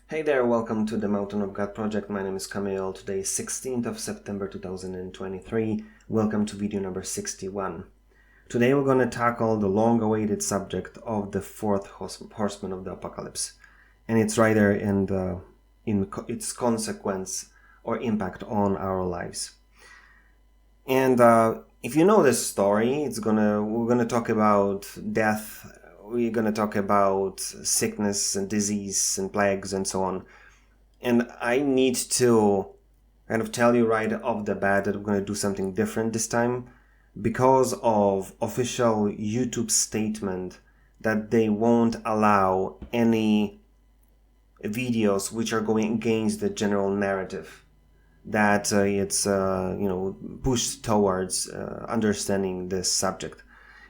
Hey there, welcome to the Mountain of God project. My name is Kamil. Today is 16th of September 2023. Welcome to video number 61. Today we're going to tackle the long-awaited subject of the fourth horseman of the apocalypse and its rider and its consequence or impact on our lives. And if you know this story, we're gonna talk about death. We're gonna talk about sickness and disease and plagues and so on. And I need to kind of tell you right off the bat that we're gonna do something different this time because of official YouTube statement that they won't allow any videos which are going against the general narrative that it's pushed towards understanding this subject.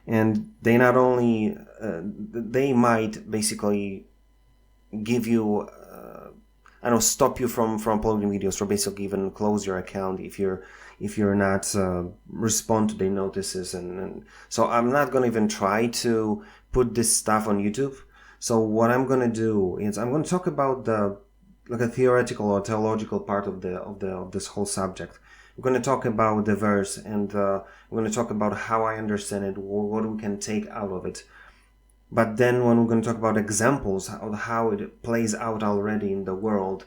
And they not only they might basically give you stop you from uploading videos, or basically even close your account if you're not respond to their notices. And so I'm not gonna even try to put this stuff on YouTube. So what I'm gonna do is I'm gonna talk about a theoretical or theological part of this whole subject. We're going to talk about the verse, and we're going to talk about how I understand it, what we can take out of it. But then when we're going to talk about examples of how it plays out already in the world,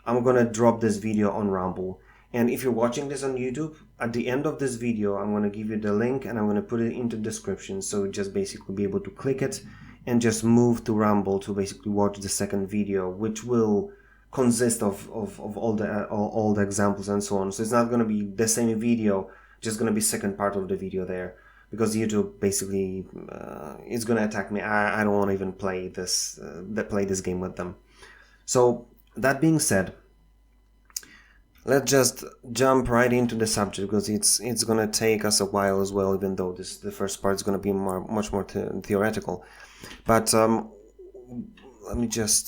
I'm going to drop this video on Rumble. And if you're watching this on YouTube, at the end of this video, I'm going to give you the link and I'm going to put it into the description. So you just basically be able to click it and just move to Rumble to basically watch the second video, which will consist of all the examples and so on. So it's not going to be the same video, just going to be second part of the video there, because YouTube basically is going to attack me. I don't want to even play this game with them. So that being said, let's just jump right into the subject, because it's going to take us a while as well, even though the first part is going to be much more theoretical. But let me just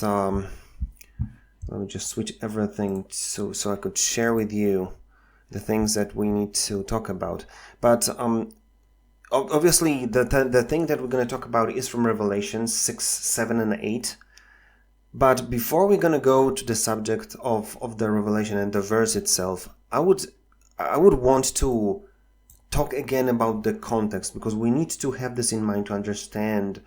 switch everything so I could share with you the things that we need to talk about. But obviously the thing that we're going to talk about is from Revelation 6, 7, and 8. But before we're going to go to the subject of the Revelation and the verse itself, I would want to talk again about the context, because we need to have this in mind to understand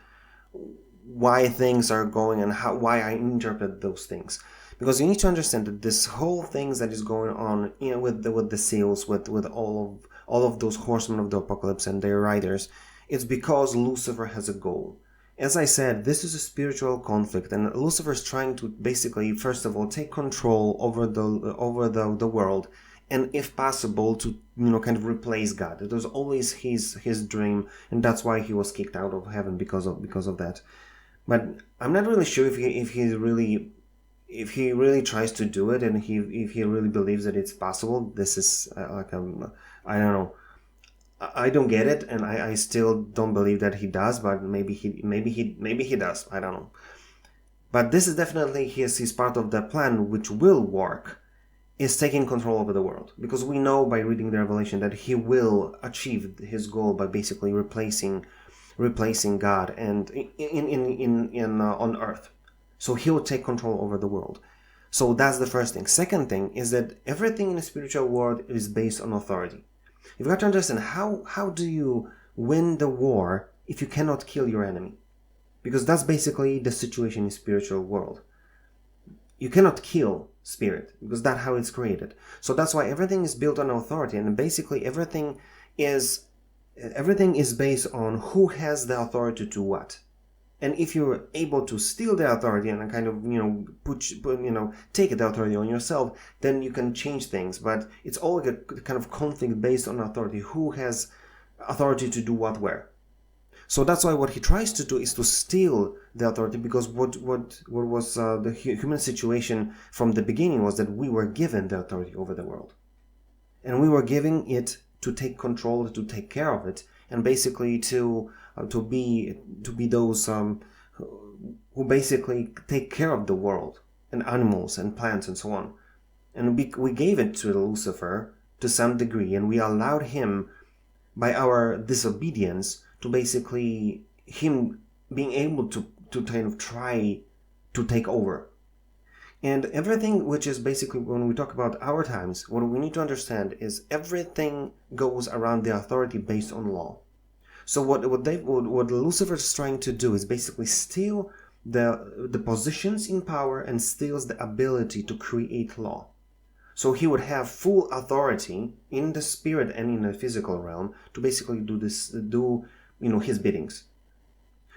why things are going and why I interpret those things. Because you need to understand that this whole things that is going on, with the seals, with all of those horsemen of the apocalypse and their riders, it's because Lucifer has a goal. As I said, this is a spiritual conflict, and Lucifer is trying to basically, first of all, take control over the world, and if possible, to kind of replace God. It was always his dream, and that's why he was kicked out of heaven because of that. But I'm not really sure if he really tries to do it, and if he really believes that it's possible. This is I don't know. I don't get it, and I still don't believe that he does. But maybe he does. I don't know. But this is definitely his part of the plan, which will work, is taking control over the world. Because we know by reading the Revelation that he will achieve his goal by basically replacing God and on earth. So he will take control over the world. So that's the first thing. Second thing is that everything in the spiritual world is based on authority. You've got to understand, how do you win the war if you cannot kill your enemy? Because that's basically the situation in the spiritual world. You cannot kill spirit, because that's how it's created. So that's why everything is built on authority, and basically everything is based on who has the authority to what. And if you're able to steal the authority and kind of, take the authority on yourself, then you can change things. But it's all a kind of conflict based on authority. Who has authority to do what where? So that's why what he tries to do is to steal the authority, because what was the human situation from the beginning was that we were given the authority over the world. And we were giving it to take control, to take care of it, and basically to be those who basically take care of the world and animals and plants and so on. And we gave it to Lucifer to some degree, and we allowed him, by our disobedience, to basically him being able to kind of try to take over. And everything, which is basically, when we talk about our times, what we need to understand is everything goes around the authority based on law. So what Lucifer is trying to do is basically steal the positions in power and steals the ability to create law. So he would have full authority in the spirit and in the physical realm to basically do his biddings.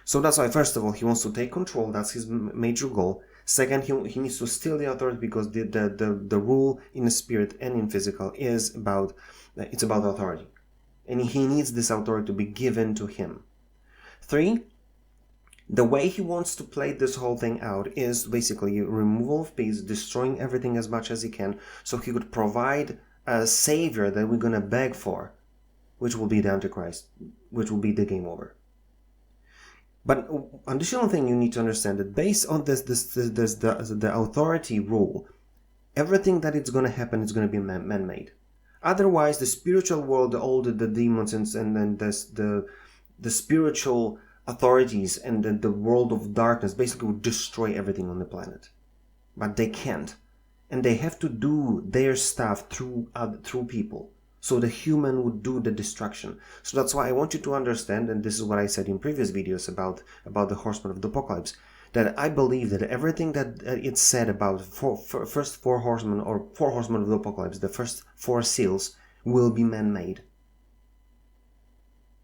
So that's why, first of all, he wants to take control. That's his major goal. Second, he needs to steal the authority because the rule in the spirit and in physical is about authority. And he needs this authority to be given to him. 3, the way he wants to play this whole thing out is basically removal of peace, destroying everything as much as he can, so he could provide a savior that we're going to beg for, which will be the Antichrist, which will be the game over. But additional thing you need to understand that based on the authority rule, everything that is going to happen is going to be man-made. Otherwise, the spiritual world, all the demons and the spiritual authorities and the world of darkness basically would destroy everything on the planet. But they can't. And they have to do their stuff through people. So the human would do the destruction. So that's why I want you to understand, and this is what I said in previous videos about the horsemen of the apocalypse, that I believe that everything that it's said about first four horsemen of the apocalypse, the first 4 seals, will be man-made.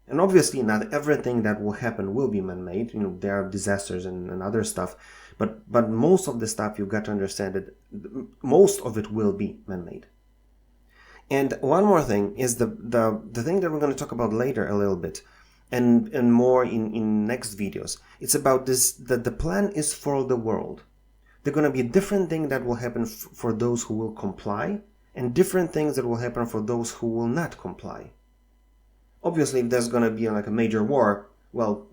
And obviously not everything that will happen will be man-made. There are disasters and other stuff, but most of the stuff you've got to understand that most of it will be man-made. And one more thing is the thing that we're going to talk about later a little bit, and more in next videos. It's about this, that the plan is for the world. There's going to be a different thing that will happen for those who will comply, and different things that will happen for those who will not comply. Obviously, if there's going to be like a major war, well,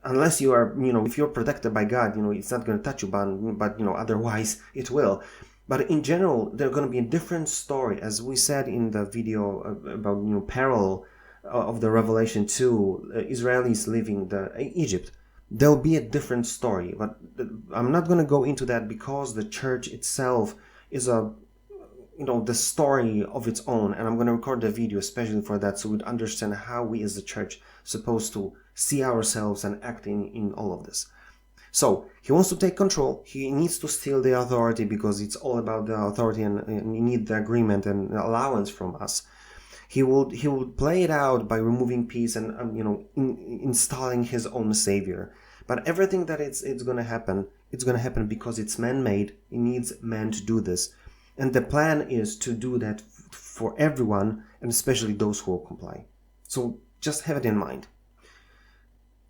unless you are, if you're protected by God, it's not going to touch you, but otherwise it will. But in general, there's going to be a different story, as we said in the video about, parallel of the Revelation 2, Israelis leaving Egypt. There'll be a different story, but I'm not going to go into that because the church itself is the story of its own, and I'm going to record the video especially for that, so we'd understand how we as the church supposed to see ourselves and act in all of this. So he wants to take control. He needs to steal the authority because it's all about the authority, and he needs the agreement and allowance from us. He will play it out by removing peace and installing his own savior. But everything that it's going to happen, it's going to happen because it's man-made. It needs man to do this. And the plan is to do that for everyone, and especially those who will comply. So just have it in mind.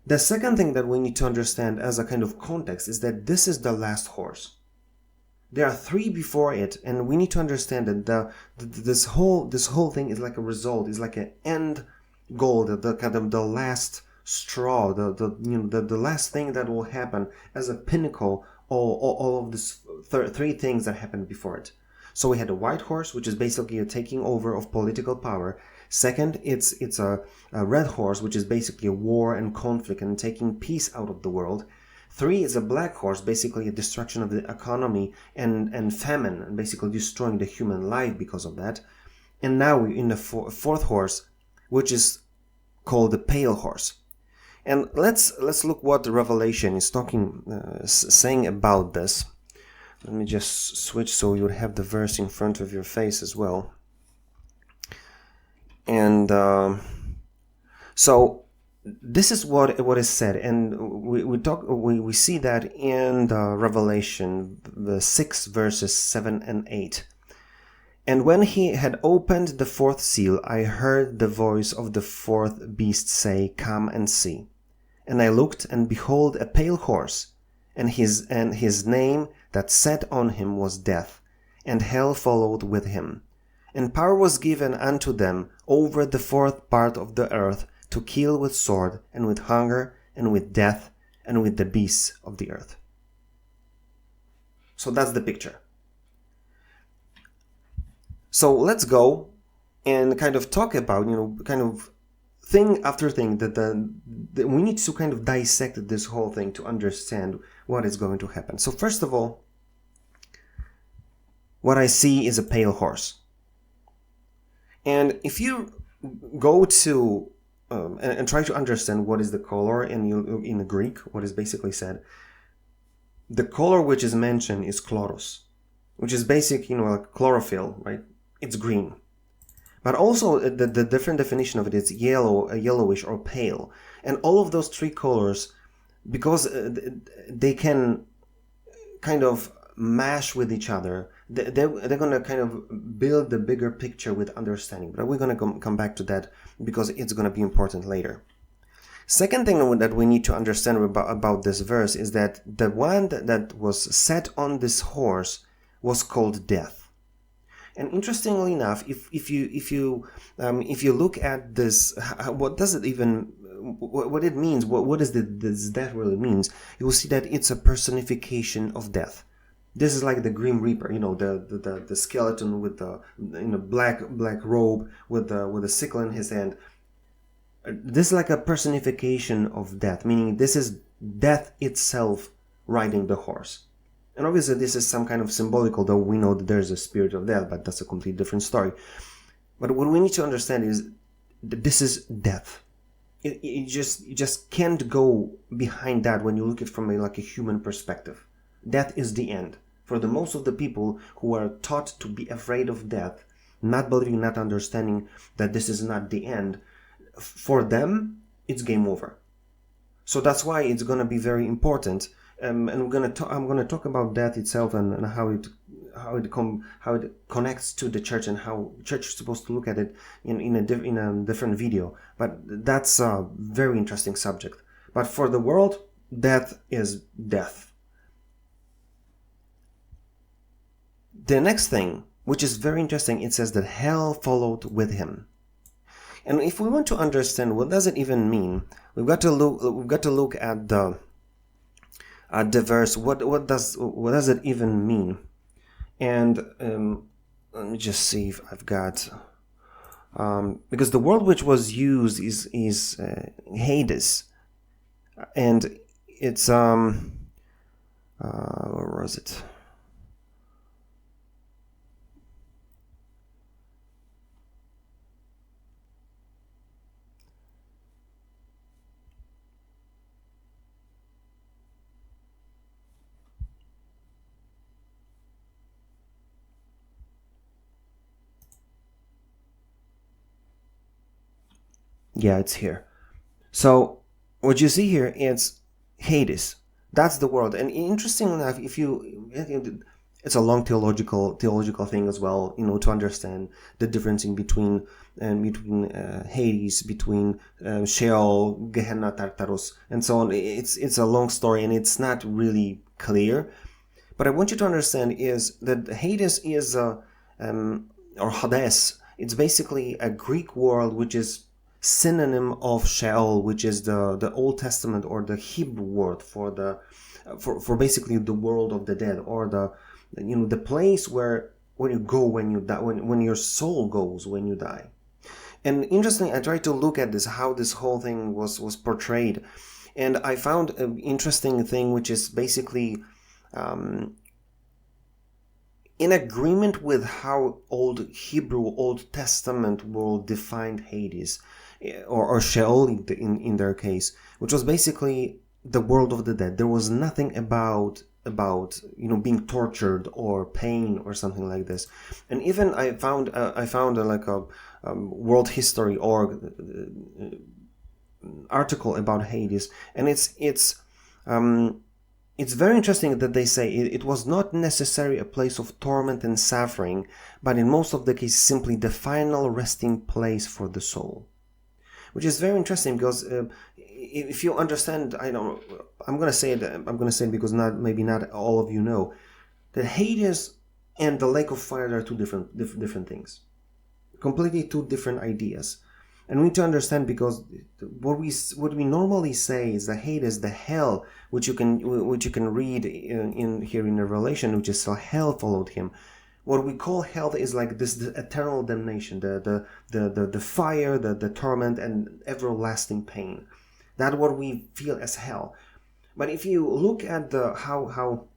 The second thing that we need to understand as a kind of context is that this is the last horse. There are 3 before it, and we need to understand that this whole thing is like a result, is like an end goal, the kind of the last straw, the last thing that will happen as a pinnacle, all of these 3 things that happened before it. So we had a white horse, which is basically a taking over of political power. Second, it's a red horse, which is basically a war and conflict and taking peace out of the world. 3 is a black horse, basically a destruction of the economy and famine, and basically destroying the human life because of that. And now we're in the 4th horse, which is called the pale horse. And let's look what the Revelation is saying about this. Let me just switch so you would have the verse in front of your face as well. And so this is what is said, and we see that in the Revelation, the 6 verses 7 and 8. And when he had opened the 4th seal, I heard the voice of the 4th beast say, "Come and see." And I looked, and behold, a pale horse, and his name that sat on him was Death, and hell followed with him. And power was given unto them over the 4th part of the earth to kill with sword, and with hunger, and with death, and with the beasts of the earth. So that's the picture. So let's go and kind of talk about, kind of thing after thing that we need to kind of dissect this whole thing to understand what is going to happen. So first of all, what I see is a pale horse. And if you go to and try to understand what is the color, and you in the Greek, what is basically said, the color which is mentioned is chloros, which is basic, like chlorophyll, right? It's green. But also the different definition of it is yellow, yellowish or pale. And all of those three colors, because they can kind of mash with each other, they're going to kind of build the bigger picture with understanding. But we're going to come back to that because it's going to be important later. Second thing that we need to understand about this verse is that the one that was set on this horse was called Death. And interestingly enough, if you look at this, what does it even, what it means, what is this death really means, you will see that it's a personification of death. This is like the Grim Reaper, the skeleton with the black robe with a sickle in his hand. This is like a personification of death, meaning this is death itself riding the horse. And obviously this is some kind of symbolical, though we know that there's a spirit of death, but that's a completely different story. But what we need to understand is that this is death. You just can't go behind that when you look at it from a human perspective. Death is the end. For the most of the people who are taught to be afraid of death, not believing, not understanding that this is not the end, for them, it's game over. So that's why it's going to be very important. And I'm going to talk about death itself and how it connects to the church and how church is supposed to look at it in a different video. But that's a very interesting subject. But for the world, death is death. The next thing, which is very interesting, it says that hell followed with him. And if we want to understand what does it even mean, we've got to look at the verse. What does it even mean? And let me just see if I've got because the word which was used is Hades, and it's where was it? Yeah, it's here. So what you see here is Hades. That's the world. And interesting enough, it's a long theological thing as well, to understand the difference in between Hades, between Sheol, Gehenna, Tartarus, and so on. It's a long story and it's not really clear. But I want you to understand is that Hades is or Hades. It's basically a Greek word which is synonym of Sheol, which is the Old Testament or the Hebrew word for basically the world of the dead, or the place where you go when you die, when your soul goes when you die. And interestingly, I tried to look at this, how this whole thing was portrayed, and I found an interesting thing, which is basically in agreement with how Old Hebrew, Old Testament world defined Hades, or Sheol in their case, which was basically the world of the dead. There was nothing about being tortured or pain or something like this. And even I found a World History Org article about Hades, and it's very interesting that they say it was not necessarily a place of torment and suffering, but in most of the cases simply the final resting place for the soul. Which is very interesting because if you understand, I'm going to say it because maybe not all of you know that Hades and the lake of fire are two different things, completely two different ideas. And we need to understand, because what we normally say is that Hades, the hell, which you can read in here in Revelation, which is hell followed him. What we call hell is like this, the eternal damnation, the fire, the torment, and everlasting pain. That's what we feel as hell. But if you look at how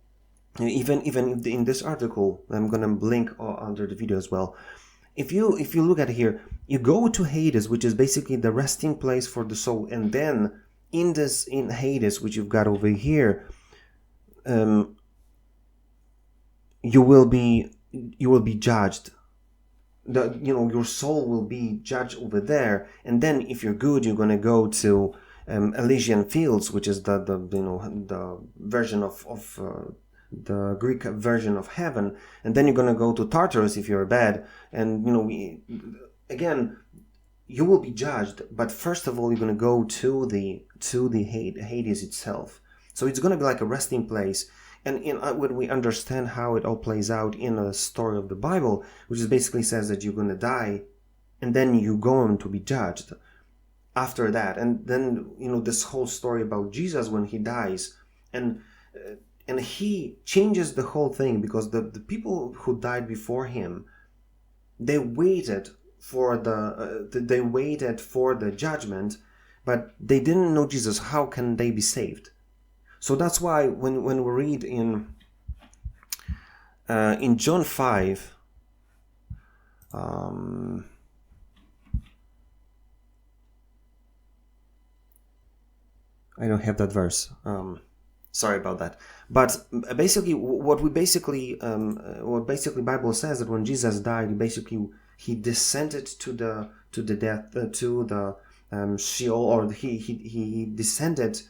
even in this article, I'm gonna link under the video as well. If you look at here, you go to Hades, which is basically the resting place for the soul, and then in Hades, which you've got over here, you will be judged. Your soul will be judged over there, and then if you're good, you're gonna go to Elysian Fields, which is the version of the Greek version of heaven, and then you're gonna go to Tartarus if you're bad, and again, you will be judged. But first of all, you're gonna go to the Hades itself. So it's gonna be like a resting place. And when we understand how it all plays out in a story of the Bible, which is basically says that you're going to die, and then you're going to be judged after that. And then, this whole story about Jesus when he dies, and he changes the whole thing, because the people who died before him, they waited for the judgment, but they didn't know Jesus. How can they be saved? So that's why when we read in John 5, I don't have that verse. Sorry about that. But basically, what Bible says, that when Jesus died, he descended to the death, to the Sheol, or he descended.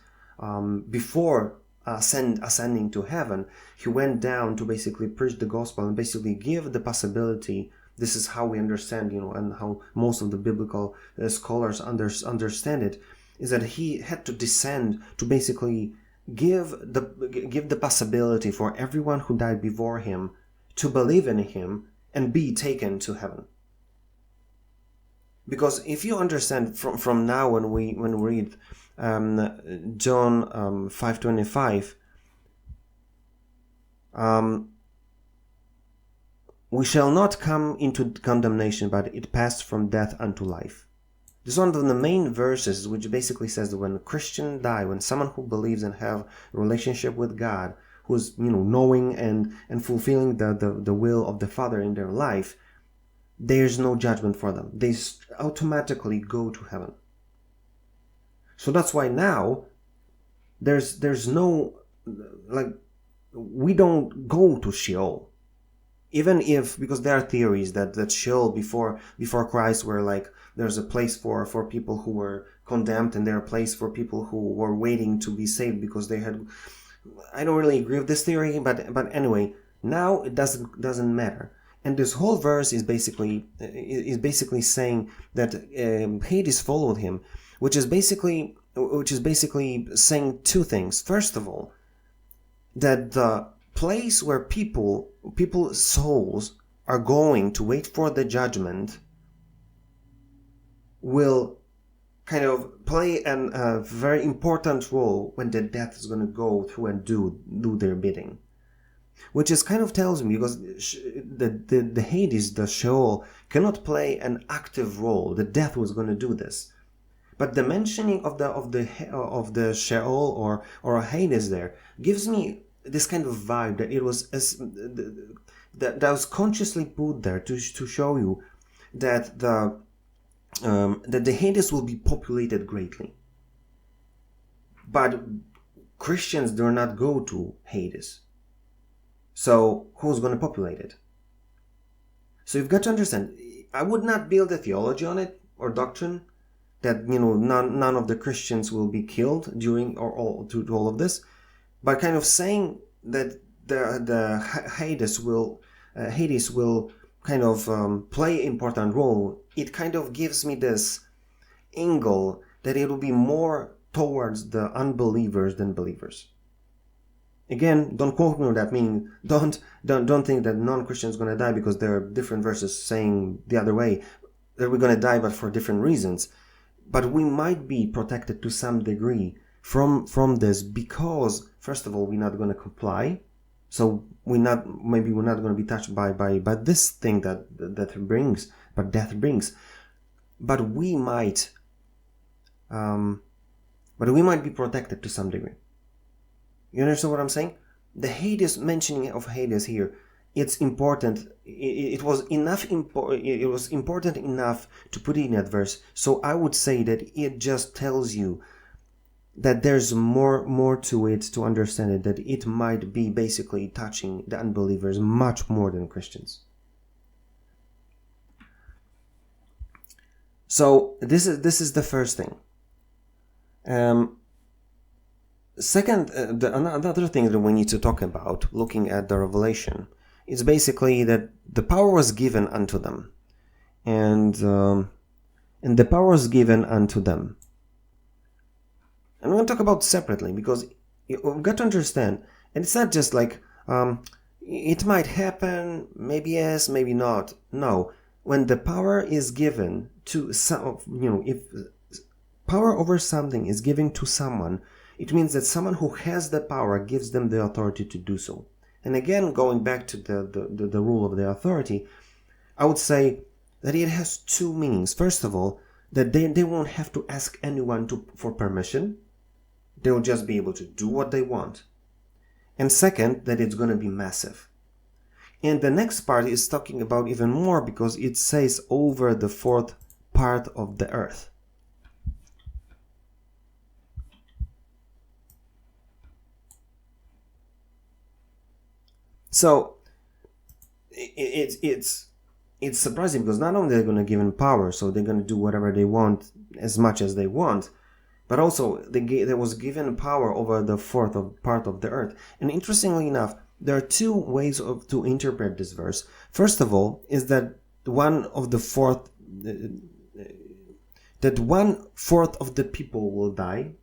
Before ascending to heaven, he went down to basically preach the gospel and basically give the possibility. This is how we understand, and how most of the biblical scholars understand it, is that he had to descend to basically give the possibility for everyone who died before him to believe in him and be taken to heaven. Because if you understand from now, when we read John 5:25, we shall not come into condemnation, but it passed from death unto life. This is one of the main verses which basically says that when a Christian dies, when someone who believes and have a relationship with God, who's knowing and fulfilling the will of the Father in their life, there's no judgment for them. They automatically go to heaven. So that's why now there's no, we don't go to Sheol. Even if, because there are theories that Sheol before Christ were there's a place for people who were condemned, and there are a place for people who were waiting to be saved because they had. I don't really agree with this theory, but anyway, now it doesn't matter. And this whole verse is basically saying that Hades followed him, which is basically saying two things. First of all, that the place where people's souls are going to wait for the judgment will kind of play a very important role when the death is going to go through and do their bidding. Which is kind of tells me, because the Hades, the Sheol, cannot play an active role. The death was going to do this, but the mentioning of the Sheol or Hades there gives me this kind of vibe that it was that was consciously put there to show you that the Hades will be populated greatly. But Christians do not go to Hades. So who's going to populate it? So you've got to understand, I would not build a theology on it or doctrine that none of the Christians will be killed during or all of this, but kind of saying that the Hades will kind of play an important role. It kind of gives me this angle that it will be more towards the unbelievers than believers. Again, don't quote me on that, meaning don't think that non-Christians are going to die, because there are different verses saying the other way, that we're going to die but for different reasons. But we might be protected to some degree from this, because first of all, we're not going to comply, so we're not going to be touched by this thing that death brings, but we might be protected to some degree. You understand what I'm saying? the Hades, mentioning of Hades here, it's important. It was important enough to put in that verse. So I would say that it just tells you that there's more to it, to understand it, that it might be basically touching the unbelievers much more than Christians. So this is the first thing. Second, another thing that we need to talk about, looking at the Revelation, is basically that the power was given unto them, and the power was given unto them. And we're going to talk about separately, because we've got to understand, and it's not just like it might happen, maybe yes, maybe not. No, when the power is given to some, if power over something is given to someone, it means that someone who has the power gives them the authority to do so. And again, going back to the rule of the authority, I would say that it has two meanings. First of all, that they won't have to ask anyone for permission. They will just be able to do what they want. And second, that it's going to be massive. And the next part is talking about even more, because it says over the fourth part of the earth. So it's surprising, because not only they're going to give them power, so they're going to do whatever they want as much as they want, but also there was given power over the fourth part of the earth. And interestingly enough, there are two ways to interpret this verse. First of all, is that 1/4 of the people will die.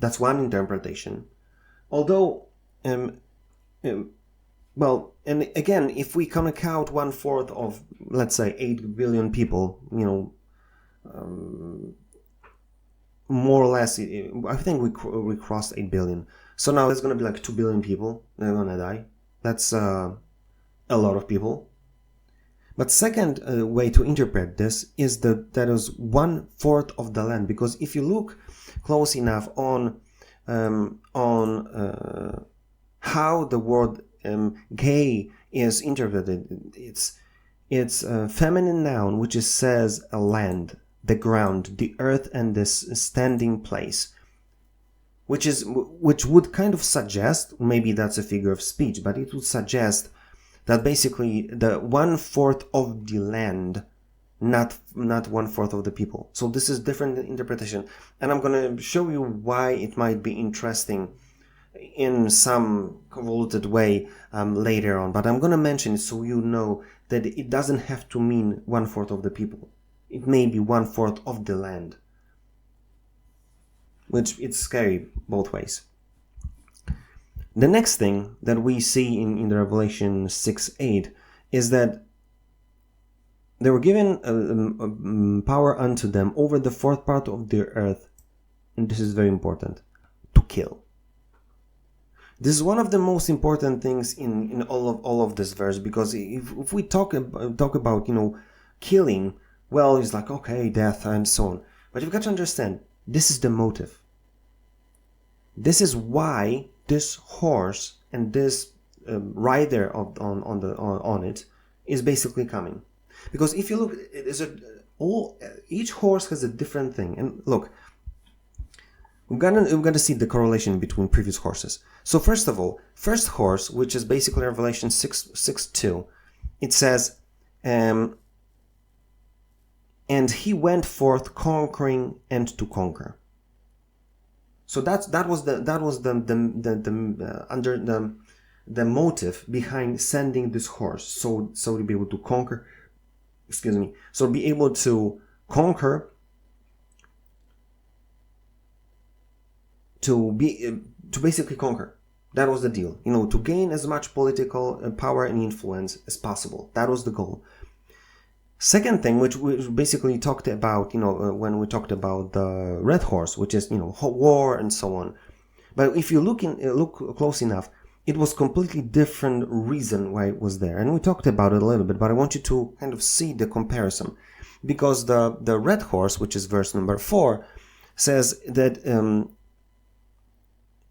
That's one interpretation. Although, well, and again, if we can count 1/4 of, let's say, 8 billion people, more or less, I think we crossed 8 billion. So now there's going to be like 2 billion people that are going to die. That's a lot of people. But second way to interpret this is that is 1/4 of the land, because if you look close enough on how the word gay is interpreted, it's a feminine noun which says a land, the ground, the earth, and this standing place, which would kind of suggest, maybe that's a figure of speech, but it would suggest that basically the 1/4 of the land, not 1/4 of the people. So this is different interpretation, and I'm going to show you why it might be interesting in some convoluted way later on. But I'm going to mention it so you know that it doesn't have to mean 1/4 of the people. It may be 1/4 of the land, which it's scary both ways. The next thing that we see in the Revelation 6:8 is that they were given power unto them over the fourth part of the earth, and this is very important, to kill. This is one of the most important things in all of this verse, because if we talk about killing, well, it's like, okay, death and so on, but you've got to understand, this is the motive. This is why this horse and this rider on it is basically coming. Because if you look, each horse has a different thing. And look, we're gonna see the correlation between previous horses. So first of all, first horse, which is basically Revelation 6:2, it says, and he went forth conquering and to conquer. So that was the motive behind sending this horse, so to be able to conquer. So be able to conquer, to basically conquer. That was the deal. To gain as much political power and influence as possible. That was the goal. Second thing, which we basically talked about, when we talked about the red horse, which is, war and so on. But if you look close enough, it was completely different reason why it was there. And we talked about it a little bit, but I want you to kind of see the comparison. Because the red horse, which is verse number 4, says that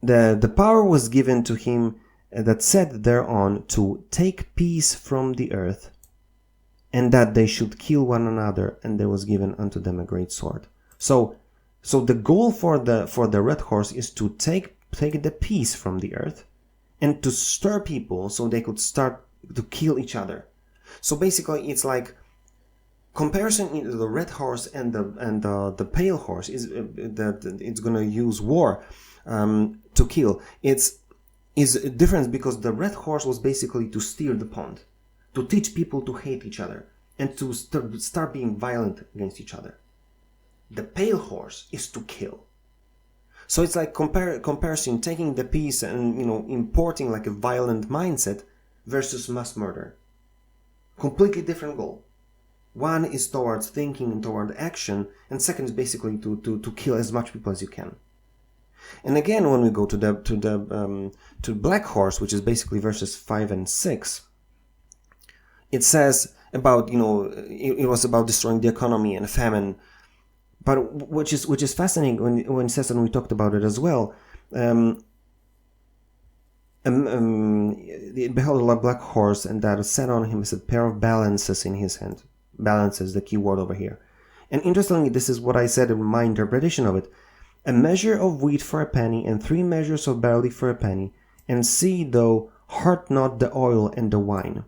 the power was given to him that said thereon to take peace from the earth, and that they should kill one another, and there was given unto them a great sword. So the goal for the red horse is to take the peace from the earth and to stir people so they could start to kill each other. So basically, it's like comparison in the red horse and the pale horse is that it's gonna use war to kill. Is a difference because the red horse was basically to steer the pond, to teach people to hate each other and to start being violent against each other. The pale horse is to kill. So it's like comparison, taking the peace and importing like a violent mindset versus mass murder. Completely different goal. One is towards thinking and toward action, and second is basically to kill as much people as you can. And again, when we go to black horse, which is basically verses 5 and 6, it says about it was about destroying the economy and famine. But which is fascinating when it says, and we talked about it as well. It beheld a black horse, and that sat on him is a pair of balances in his hand. Balances, the key word over here. And interestingly, this is what I said in my interpretation of it. A measure of wheat for a penny, and 3 measures of barley for a penny, and see thou hurt not the oil and the wine.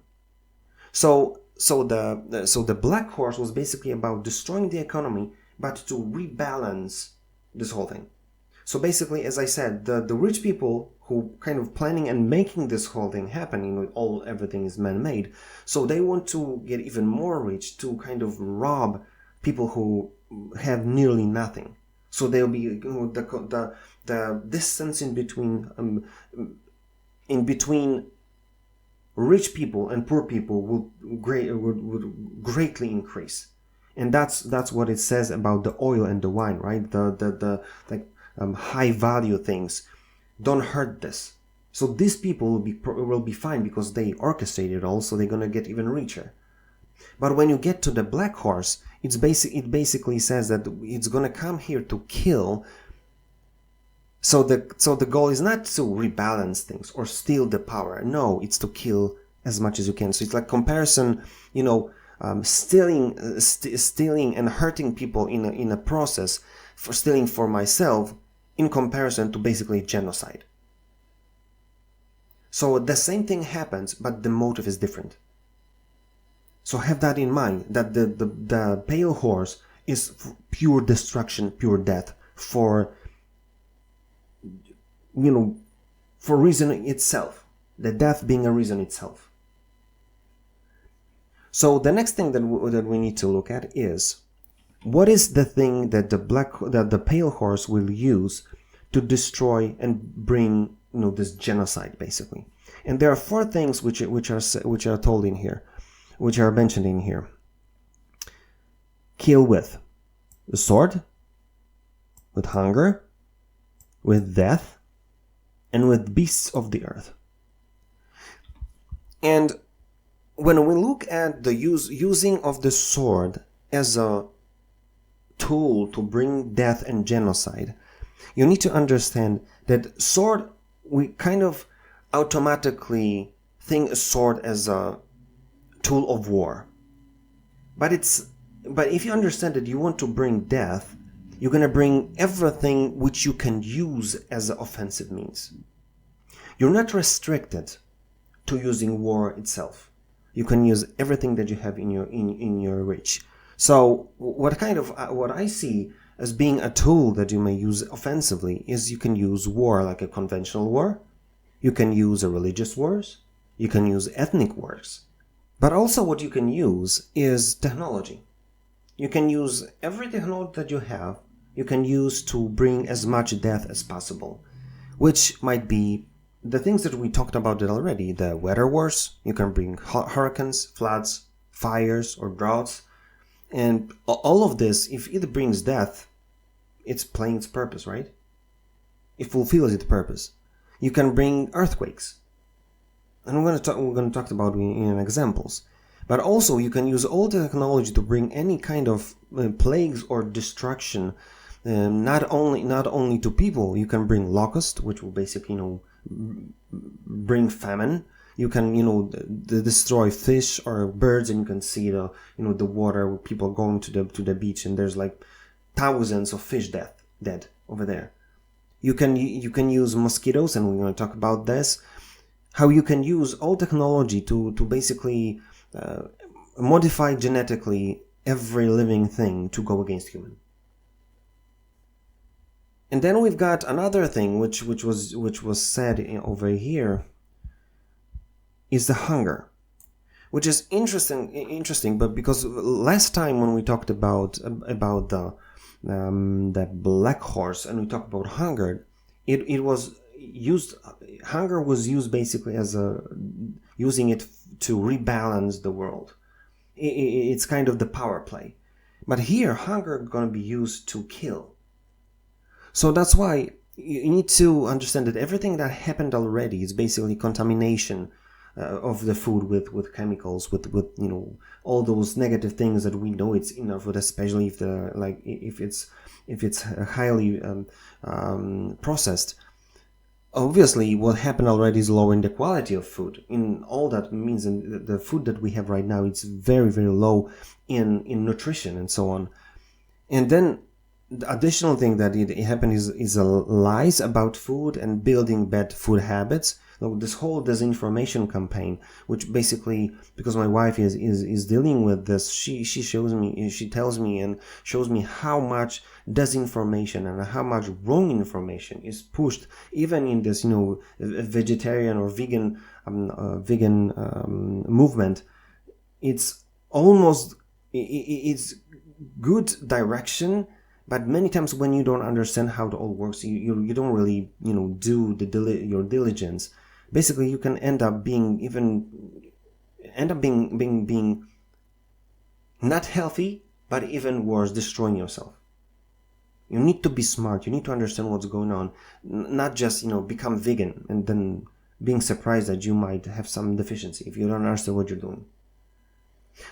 So the black horse was basically about destroying the economy, but to rebalance this whole thing. So basically, as I said, the rich people who kind of planning and making this whole thing happen, everything is man-made, so they want to get even more rich to kind of rob people who have nearly nothing. So there'll be the distance in between rich people and poor people would greatly increase. And that's what it says about the oil and the wine, right? The high value things don't hurt this. So these people will be fine because they orchestrated it all, so they're gonna get even richer. But when you get to the black horse, it basically says that it's gonna come here to kill. So the goal is not to rebalance things or steal the power. No, it's to kill as much as you can. So it's like comparison, stealing and hurting people in a process for stealing for myself, in comparison to basically genocide. So the same thing happens, but the motive is different. So have that in mind, that the pale horse is pure destruction, pure death, for reason itself, the death being a reason itself. So the next thing that we need to look at is, what is the thing that the pale horse will use to destroy and bring this genocide, basically? And there are 4 things which are told in here, which are mentioned in here. Kill with the sword, with hunger, with death, and with beasts of the earth. And when we look at the using of the sword as a tool to bring death and genocide, you need to understand that sword, we kind of automatically think a sword as a tool of war. But if you understand that you want to bring death, you're going to bring everything which you can use as an offensive means. You're not restricted to using war itself. You can use everything that you have in your reach. So what I see as being a tool that you may use offensively is you can use war like a conventional war. You can use a religious wars. You can use ethnic wars. But also what you can use is technology. You can use every technology that you have, you can use to bring as much death as possible, which might be the things that we talked about already, the weather wars. You can bring hurricanes, floods, fires, or droughts. And all of this, if it brings death, it's playing its purpose, right? It fulfills its purpose. You can bring earthquakes. And we're going to talk about in examples. But also you can use all the technology to bring any kind of plagues or destruction, not only to people. You can bring locust, which will basically bring famine. You can, destroy fish or birds, and you can see the water, people going to the beach, and there's like thousands of fish dead over there. You can use mosquitoes, and we're going to talk about this. How you can use all technology to basically modify genetically every living thing to go against human. And then we've got another thing which was said over here is the hunger, which is interesting. But because last time when we talked about the black horse and we talked about hunger, it was used. Hunger was used basically as using it to rebalance the world. It's kind of the power play. But here, hunger is going to be used to kill. So that's why you need to understand that everything that happened already is basically contamination of the food with chemicals, with all those negative things that we know it's in our food, especially if it's highly processed. Obviously, what happened already is lowering the quality of food. In all that means, the food that we have right now, it's very, very low in nutrition and so on. And then the additional thing that it happened is lies about food and building bad food habits. This whole disinformation campaign, which basically, because my wife is dealing with this, she tells me and shows me how much disinformation and how much wrong information is pushed, even in this vegetarian or vegan movement. It's almost it's good direction. But many times when you don't understand how it all works, you don't really do your diligence. Basically, you can end up being not healthy, but even worse, destroying yourself. You need to be smart. You need to understand what's going on, not just become vegan and then being surprised that you might have some deficiency if you don't understand what you're doing.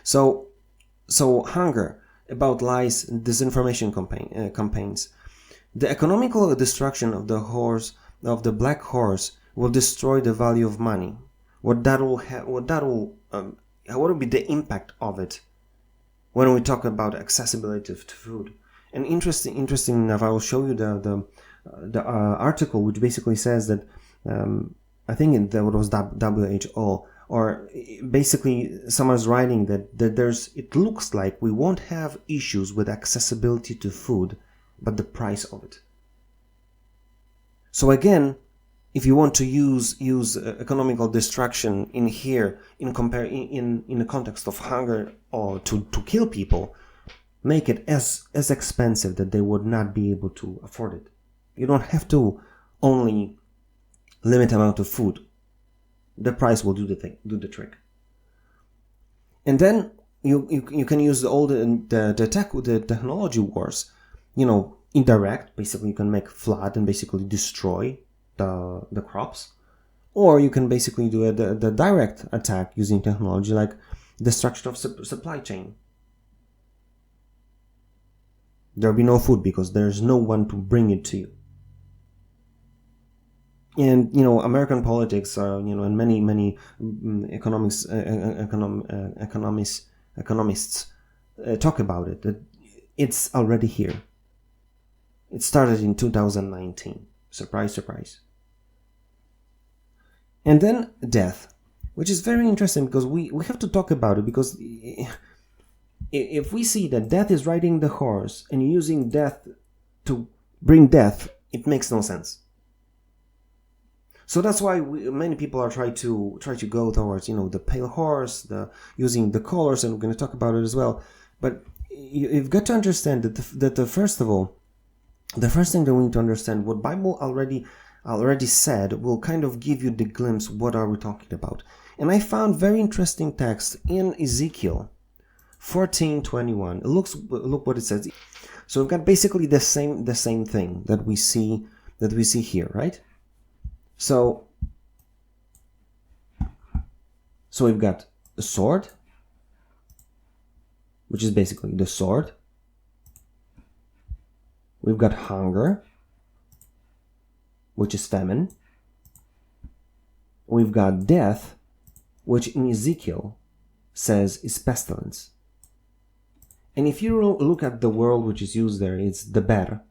So hunger. About lies and disinformation campaigns. The economical destruction of the black horse will destroy the value of money. What will be the impact of it when we talk about accessibility to food? And interesting enough, I will show you the article which basically says that I think that was WHO. Or basically, someone's writing that it looks like we won't have issues with accessibility to food, but the price of it. So again, if you want to use economical destruction in here, in the context of hunger or to kill people, make it as expensive that they would not be able to afford it. You don't have to only limit amount of food. The price will do the trick. And then you can use all the technology wars, indirect. Basically, you can make flood and basically destroy the crops, or you can basically do the direct attack using technology, like destruction of supply chain. There'll be no food because there's no one to bring it to you. And American politics, and many economists talk about it. That it's already here. It started in 2019. Surprise, surprise. And then death, which is very interesting because we have to talk about it, because if we see that death is riding the horse and using death to bring death, it makes no sense. So that's why many people are trying to go towards the pale horse, using the colors, and we're going to talk about it as well. But you've got to understand that first of all, the first thing that we need to understand, what Bible already said, will kind of give you the glimpse what are we talking about. And I found very interesting text in Ezekiel 14:21. Look what it says. So we've got basically the same thing that we see here, right? So we've got a sword, which is basically the sword. We've got hunger, which is famine. we've got death, which in Ezekiel says is pestilence. And if you look at the word which is used there, it's deber.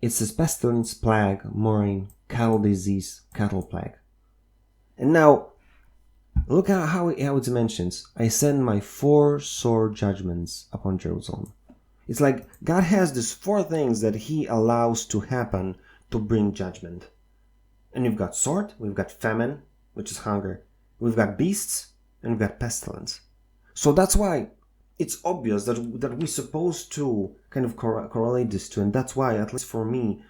It says pestilence, plague, murrain, cattle disease, cattle plague. And now, look at how it mentions, I send my 4 sore judgments upon Jerusalem. It's like God has these 4 things that he allows to happen to bring judgment. And we've got sword, we've got famine, which is hunger, we've got beasts, and we've got pestilence. So that's why it's obvious that we're supposed to kind of correlate this to, and that's why, at least for me,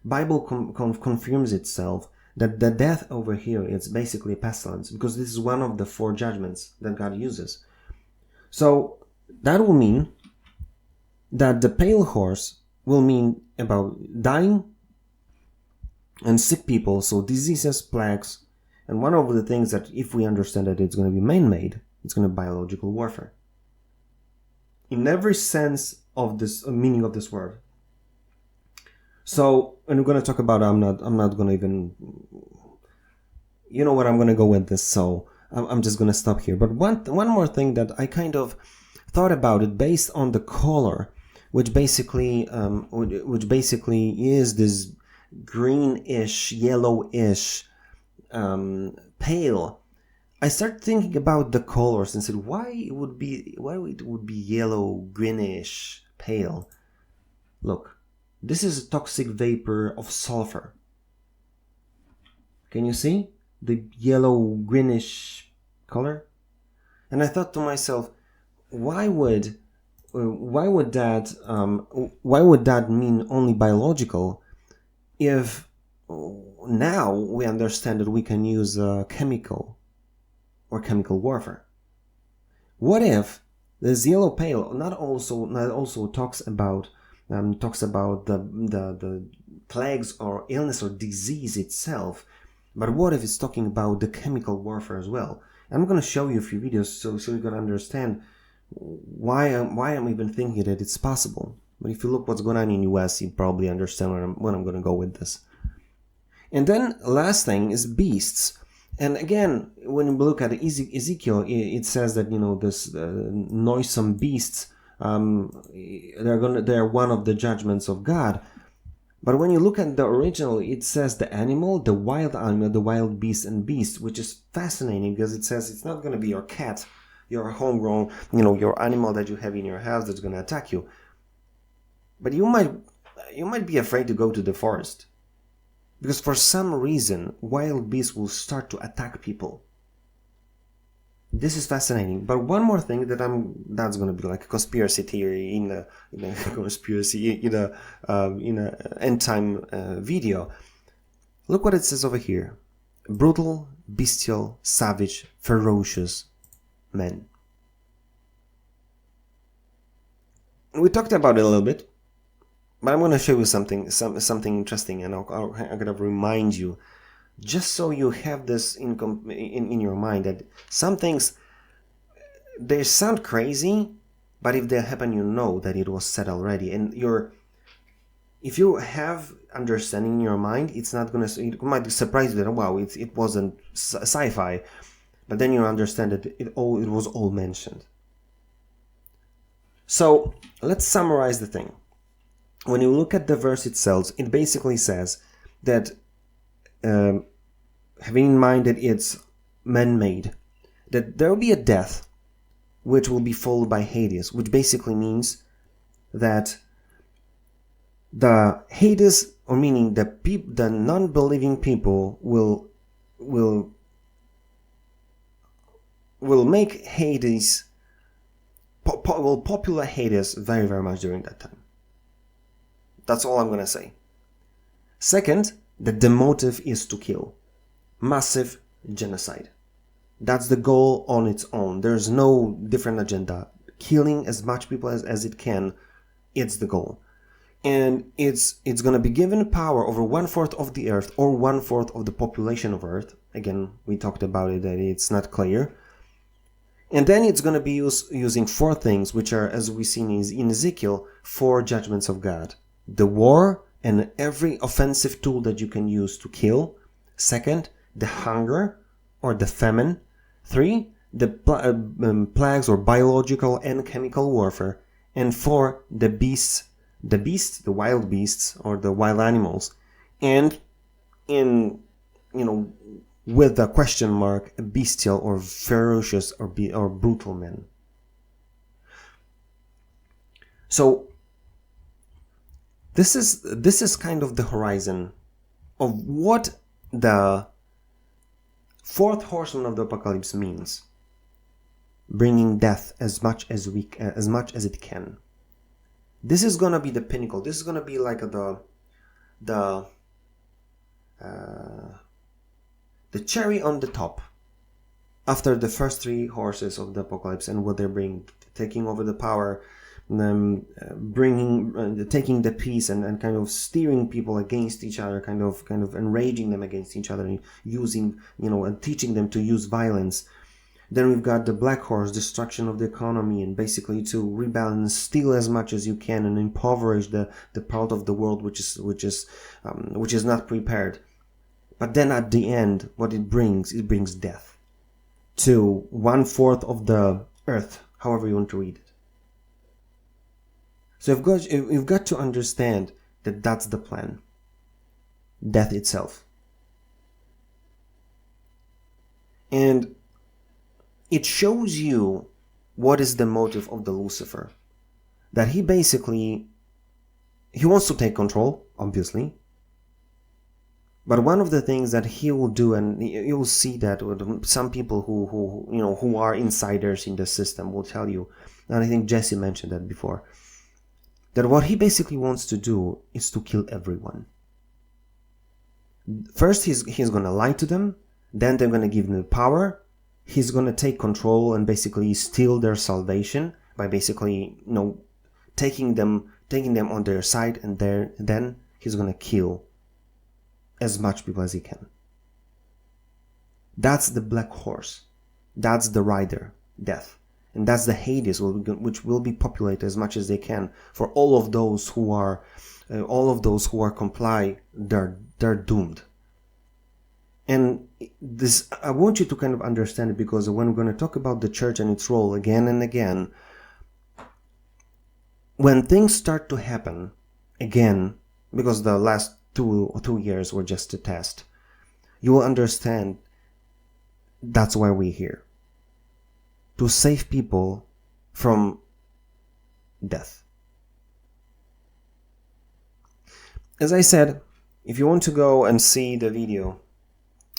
Bible confirms itself that the death over here is basically pestilence, because this is one of the 4 judgments that God uses. So that will mean that the pale horse will mean about dying and sick people, so diseases, plagues, and one of the things that if we understand that it's going to be man-made, it's going to be biological warfare. In every sense of this meaning of this word. So, and we're going to talk about, I'm not going to even, you know what, I'm going to go with this, so I'm just going to stop here. But one more thing that I kind of thought about it based on the color, which basically is this greenish, yellowish, pale. I started thinking about the colors and said, why it would be yellow, greenish, pale. Look, this is a toxic vapor of sulfur. Can you see the yellow, greenish color? And I thought to myself, why would that mean only biological, if now we understand that we can use chemical warfare? What if this yellow pale not also talks about the plagues or illness or disease itself, but what if it's talking about the chemical warfare as well? I'm going to show you a few videos so you can understand why I'm even thinking that it's possible. But if you look what's going on in US, you probably understand where I'm going to go with this. And then last thing is beasts. And again, when we look at Ezekiel, it says that, you know, this noisome beasts, they're one of the judgments of God. But when you look at the original, it says the animal, the wild beast and beast, which is fascinating because it says it's not going to be your cat, your homegrown, you know, your animal that you have in your house that's going to attack you. But you might be afraid to go to the forest, because for some reason wild beasts will start to attack people. This is fascinating. But one more thing that's going to be like a conspiracy theory in a end time video. Look what it says over here: brutal, bestial, savage, ferocious men. We talked about it a little bit, but I'm going to show you something interesting, and I'm going to remind you, just so you have this in your mind, that some things, they sound crazy, but if they happen, you know that it was said already. And if you have understanding in your mind, it might surprise you that, wow, it wasn't sci-fi, but then you understand that it was all mentioned. So let's summarize the thing. When you look at the verse itself, it basically says that, having in mind that it's man-made, that there will be a death which will be followed by Hades, which basically means that the Hades, or meaning the non-believing people, will make Hades, will populate Hades very, very much during that time. That's all I'm going to say. Second, that the motive is to kill. Massive genocide. That's the goal on its own. There's no different agenda. Killing as much people as it can, it's the goal. And it's going to be given power over 1/4 of the earth, or 1/4 of the population of earth. Again, we talked about it, that it's not clear. And then it's going to be using 4 things, which are, as we see in Ezekiel, 4 judgments of God. The war and every offensive tool that you can use to kill. Second, the hunger or the famine. 3, the plagues or biological and chemical warfare. And 4, the beasts, the wild beasts or the wild animals. And in, with the question mark, bestial or ferocious or brutal men. So this is kind of the horizon of what the fourth horseman of the apocalypse means, bringing death as much as it can. This is gonna be the pinnacle. This is gonna be like the cherry on the top after the first 3 horses of the apocalypse and what they bring, taking over the power, taking the peace and kind of steering people against each other, kind of enraging them against each other, and using, and teaching them to use violence. Then we've got the black horse, destruction of the economy, and basically to rebalance, steal as much as you can, and impoverish the part of the world which is not prepared. But then at the end, what it brings death to 1/4 of the earth, however you want to read it. So you've got to understand that that's the plan. Death itself. And it shows you what is the motive of the Lucifer. That he wants to take control, obviously. But one of the things that he will do, and you'll see that with some people who are insiders in the system will tell you, and I think Jesse mentioned that before, that what he basically wants to do is to kill everyone. First, he's going to lie to them, then they're going to give him power, he's going to take control and basically steal their salvation by basically, taking them on their side, and then he's going to kill as much people as he can. That's the black horse. That's the rider, death. And that's the Hades, which will be populated as much as they can for all of those who are comply. They're doomed. And this, I want you to kind of understand it, because when we're going to talk about the church and its role again and again, when things start to happen again, because the last 2 years were just a test, you will understand that's why we're here. To save people from death. As I said, if you want to go and see the video,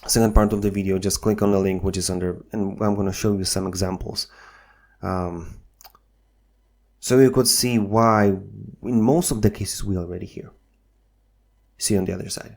second part of the video, just click on the link which is under, and I'm going to show you some examples. So you could see why in most of the cases we already hear. See you on the other side.